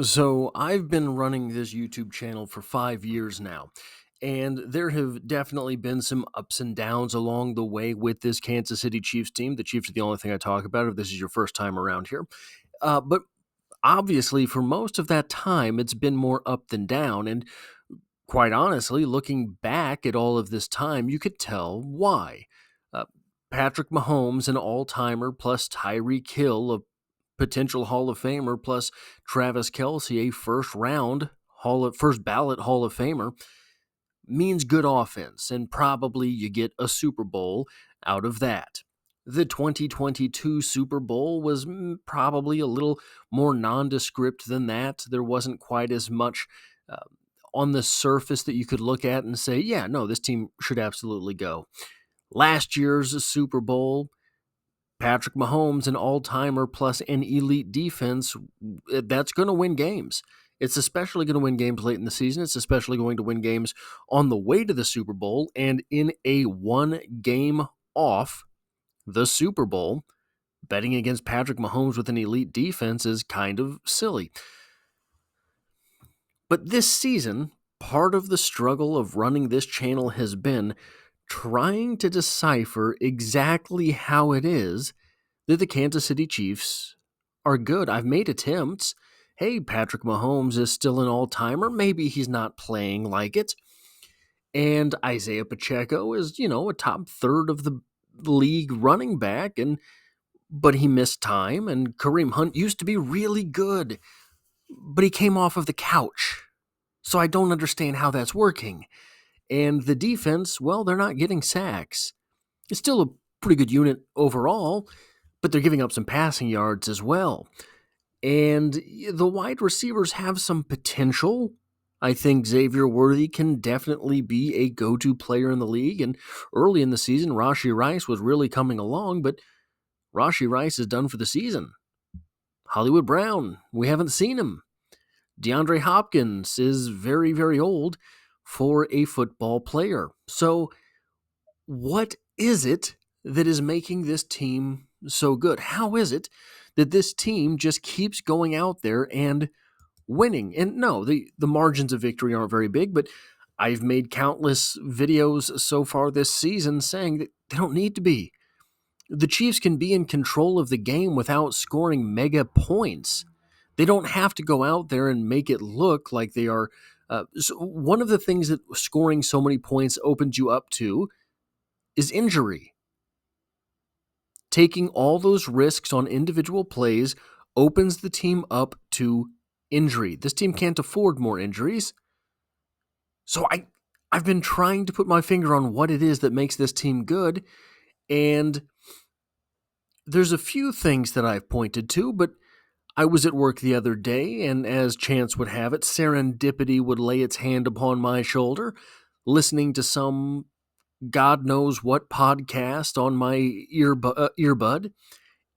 So I've been running this YouTube channel for 5 years now, and there have definitely been some ups and downs along the way with this Kansas City Chiefs team. The Chiefs are the only thing I talk about if this is your first time around here. But obviously, for most of that time, it's been more up than down. And quite honestly, looking back at all of this time, you could tell why. Uh, Patrick Mahomes, an all-timer, plus Tyreek Hill, a potential Hall of Famer, plus Travis Kelce, a first ballot Hall of Famer, means good offense, and probably you get a Super Bowl out of that. The 2022 Super Bowl was probably a little more nondescript than that. There wasn't quite as much uh, on the surface that you could look at and say, yeah, no, this team should absolutely go. Last year's Super Bowl, Patrick Mahomes, an all-timer plus an elite defense, that's going to win games. It's especially going to win games late in the season. It's especially going to win games on the way to the Super Bowl. And in a one game off the Super Bowl, betting against Patrick Mahomes with an elite defense is kind of silly. But this season, part of the struggle of running this channel has been trying to decipher exactly how it is that the Kansas City Chiefs are good. I've made attempts. Hey, Patrick Mahomes is still an all-timer. Maybe he's not playing like it. And Isaiah Pacheco is, a top third of the league running back, but he missed time. And Kareem Hunt used to be really good, but he came off of the couch. So I don't understand how that's working. And the defense, well, they're not getting sacks. It's still a pretty good unit overall, but they're giving up some passing yards as well. And the wide receivers have some potential. I think Xavier Worthy can definitely be a go-to player in the league. And early in the season, Rashee Rice was really coming along, but Rashee Rice is done for the season. Hollywood Brown, we haven't seen him. DeAndre Hopkins is very, very old for a football player. So what is it that is making this team so good? How is it that this team just keeps going out there and winning? And no, the margins of victory aren't very big, but I've made countless videos so far this season saying that they don't need to be. The Chiefs can be in control of the game without scoring mega points. They don't have to go out there and make it look like they are. So one of the things that scoring so many points opens you up to is injury. Taking all those risks on individual plays opens the team up to injury. This team can't afford more injuries. So I've been trying to put my finger on what it is that makes this team good, and there's a few things that I've pointed to, but I was at work the other day, and as chance would have it, serendipity would lay its hand upon my shoulder, listening to some God knows what podcast on my earbud,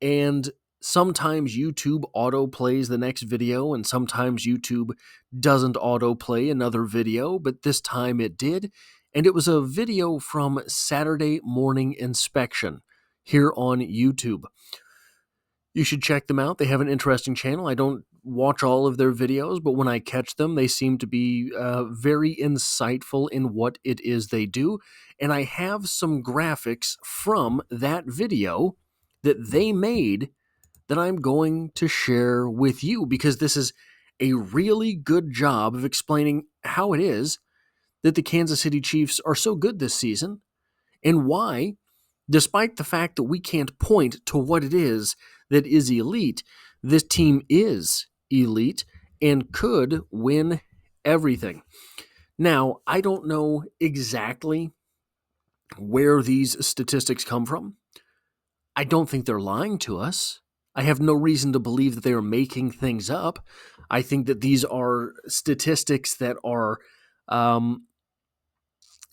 and sometimes YouTube auto plays the next video, and sometimes YouTube doesn't auto play another video, but this time it did, and it was a video from Saturday Morning Inspection here on YouTube. You should check them out. They have an interesting channel. I don't watch all of their videos, but when I catch them, they seem to be very insightful in what it is they do. And I have some graphics from that video that they made that I'm going to share with you, because this is a really good job of explaining how it is that the Kansas City Chiefs are so good this season, and why, despite the fact that we can't point to what it is that is elite, this team is elite and could win everything. Now, I don't know exactly where these statistics come from. I don't think they're lying to us. I have no reason to believe that they are making things up. I think that these are statistics that are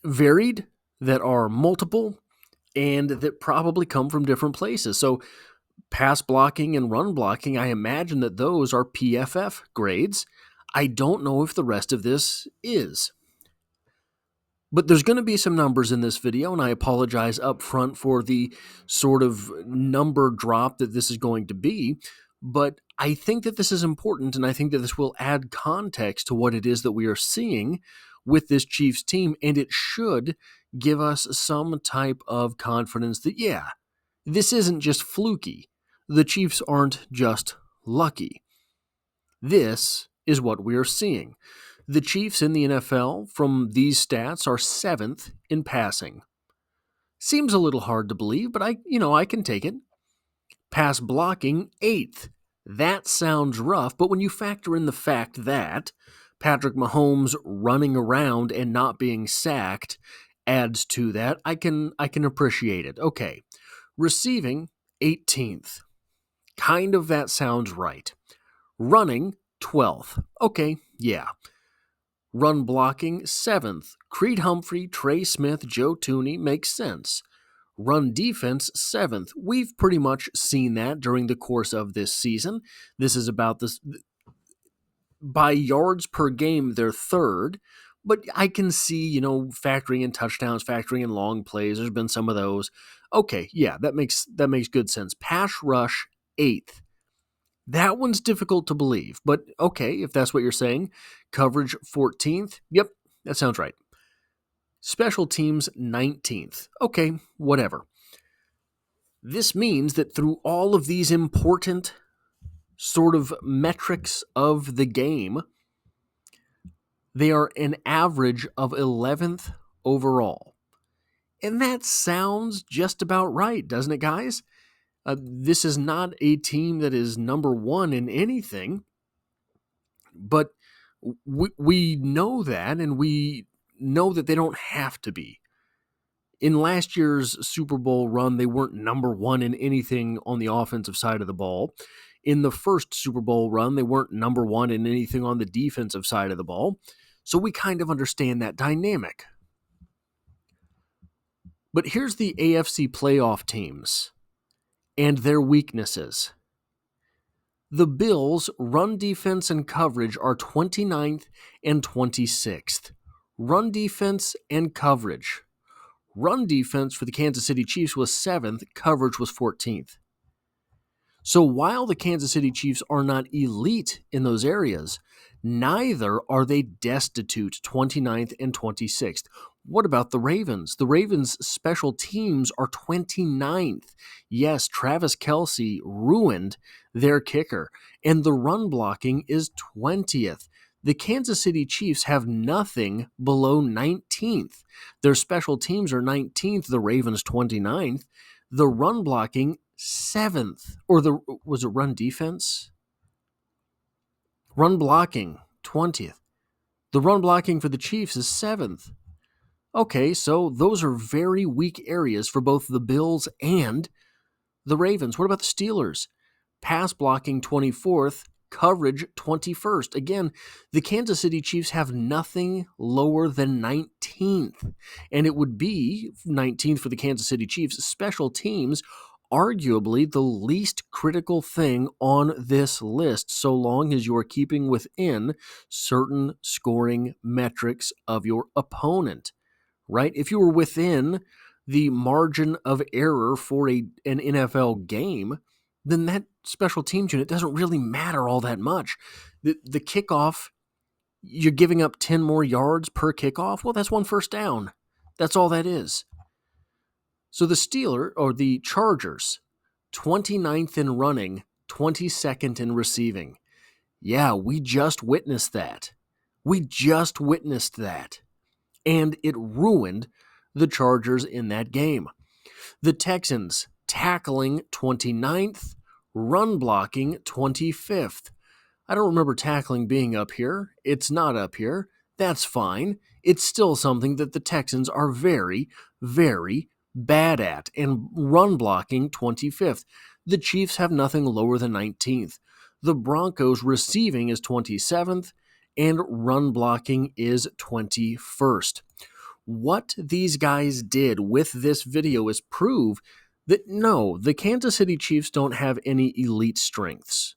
varied, that are multiple, and that probably come from different places. So pass blocking and run blocking, I imagine that those are PFF grades. I don't know if the rest of this is. But there's going to be some numbers in this video, and I apologize up front for the sort of number drop that this is going to be. But I think that this is important, and I think that this will add context to what it is that we are seeing with this Chiefs team, and it should give us some type of confidence that, yeah, this isn't just fluky. The Chiefs aren't just lucky. This is what we are seeing. The Chiefs in the NFL, from these stats, are 7th in passing. Seems a little hard to believe, but I can take it. Pass blocking, 8th. That sounds rough, but when you factor in the fact that Patrick Mahomes running around and not being sacked adds to that, I can appreciate it. Okay. Receiving, 18th. Kind of that sounds right. Running, 12th. Okay, yeah. Run blocking, 7th. Creed Humphrey, Trey Smith, Joe Thuney makes sense. Run defense, 7th. We've pretty much seen that during the course of this season. This is about this. By yards per game, they're 3rd. But I can see, factoring in touchdowns, factoring in long plays. There's been some of those. Okay, yeah, that makes good sense. Pass rush, 8th. That one's difficult to believe, but okay, if that's what you're saying. Coverage, 14th. Yep, that sounds right. Special teams, 19th. Okay, whatever. This means that through all of these important sort of metrics of the game, they are an average of 11th overall. And that sounds just about right, doesn't it, guys? This is not a team that is number 1 in anything, but we know that, and we know that they don't have to be. In last year's Super Bowl run, they weren't number 1 in anything on the offensive side of the ball. In the first Super Bowl run, they weren't number 1 in anything on the defensive side of the ball. So we kind of understand that dynamic. But here's the AFC playoff teams and their weaknesses. The Bills' run defense and coverage are 29th and 26th. Run defense and coverage. Run defense for the Kansas City Chiefs was 7th, coverage was 14th. So while the Kansas City Chiefs are not elite in those areas, neither are they destitute, 29th and 26th. What about the Ravens? The Ravens' special teams are 29th. Yes, Travis Kelce ruined their kicker, and the run blocking is 20th. The Kansas City Chiefs have nothing below 19th. Their special teams are 19th, the Ravens 29th. The run blocking, 7th. Or was it run defense? Run blocking, 20th. The run blocking for the Chiefs is 7th. Okay, so those are very weak areas for both the Bills and the Ravens. What about the Steelers? Pass blocking, 24th. Coverage, 21st. Again, the Kansas City Chiefs have nothing lower than 19th. And it would be 19th for the Kansas City Chiefs. Special teams, arguably the least critical thing on this list, so long as you are keeping within certain scoring metrics of your opponent, right? If you were within the margin of error for an NFL game, then that special teams unit doesn't really matter all that much. The kickoff, you're giving up 10 more yards per kickoff. Well, that's 1 first down. That's all that is. So the Chargers, 29th in running, 22nd in receiving. Yeah, we just witnessed that. And it ruined the Chargers in that game. The Texans, tackling 29th, run blocking 25th. I don't remember tackling being up here. It's not up here. That's fine. It's still something that the Texans are very, very bad at. And run blocking 25th. The Chiefs have nothing lower than 19th. The Broncos receiving is 27th, and run blocking is 21st. What these guys did with this video is prove that no, the Kansas City Chiefs don't have any elite strengths,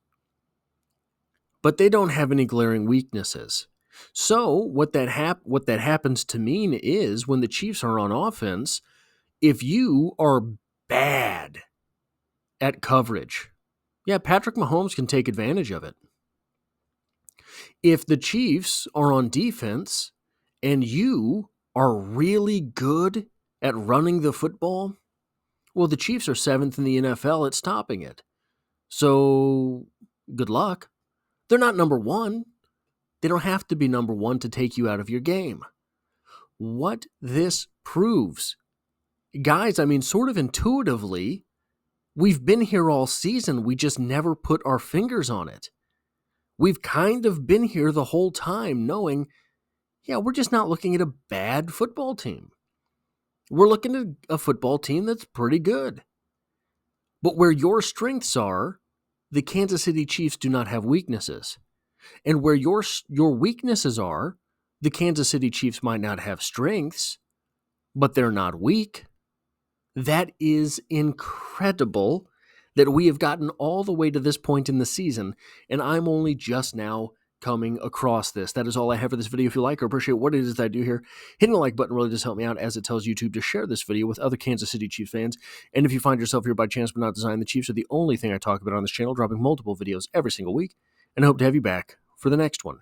but they don't have any glaring weaknesses. So what that happens to mean is when the Chiefs are on offense, if you are bad at coverage, Yeah, Patrick Mahomes can take advantage of it. If the Chiefs are on defense and you are really good at running the football, well, the Chiefs are 7th in the NFL at stopping it. So, good luck. They're not number one. They don't have to be number one to take you out of your game. What this proves, guys, I mean, sort of intuitively, we've been here all season. We just never put our fingers on it. We've kind of been here the whole time knowing, yeah, we're just not looking at a bad football team. We're looking at a football team that's pretty good. But where your strengths are, the Kansas City Chiefs do not have weaknesses. And where your weaknesses are, the Kansas City Chiefs might not have strengths, but they're not weak. That is incredible that we have gotten all the way to this point in the season, and I'm only just now coming across this. That is all I have for this video. If you like or appreciate what it is that I do here, hitting the like button really does help me out, as it tells YouTube to share this video with other Kansas City Chiefs fans. And if you find yourself here by chance but not design, the Chiefs are the only thing I talk about on this channel, dropping multiple videos every single week, and I hope to have you back for the next one.